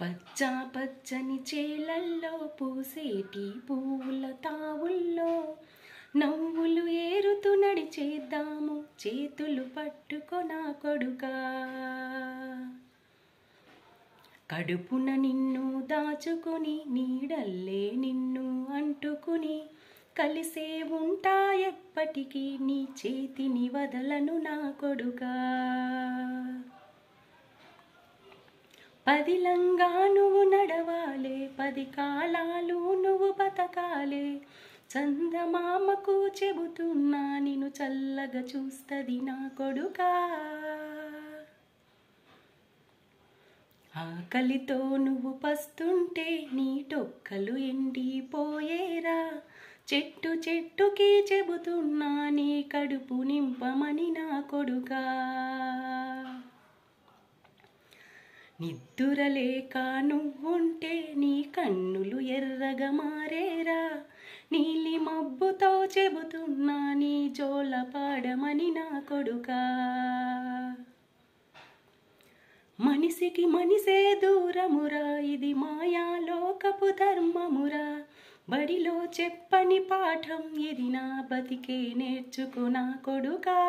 పచ్చ పచ్చని చేలల్లో పూసేటి పువ్వుల తావుల్లో నవ్వులు ఏరుతూ నడిచేద్దాము చేతులు పట్టుకొనా కొడుకా. కడుపున నిన్ను దాచుకుని నీడల్లే నిన్ను అంటుకుని కలిసే ఉంటా ఎప్పటికీ నీ చేతిని వదలను నా కొడుకా. పదిలంగా నువ్వు నడవాలే 10 కాలాలు నువ్వు బతకాలే. చందమామకు చెబుతున్నా నిన్ను చల్లగా చూస్తది నా కొడుకా. ఆకలితో నువ్వు పస్తుంటే నీ టొక్కలు ఎండిపోయేరా. చెట్టు చెట్టుకి చెబుతున్నా నీ కడుపు నింపమని నా కొడుకా. నిద్దురలేక నువ్వుంటే నీ కన్నులు ఎర్రగా మారేరా. నీలి మబ్బుతో చెబుతున్నా నీ జోల పాడమని నా కొడుకా. మనిషికి మనిషే దూరమురా ఇది మాయాలోకపు ధర్మమురా. బడిలో చెప్పని పాఠం ఇది నా బతికే నేర్చుకున్నా కొడుకా.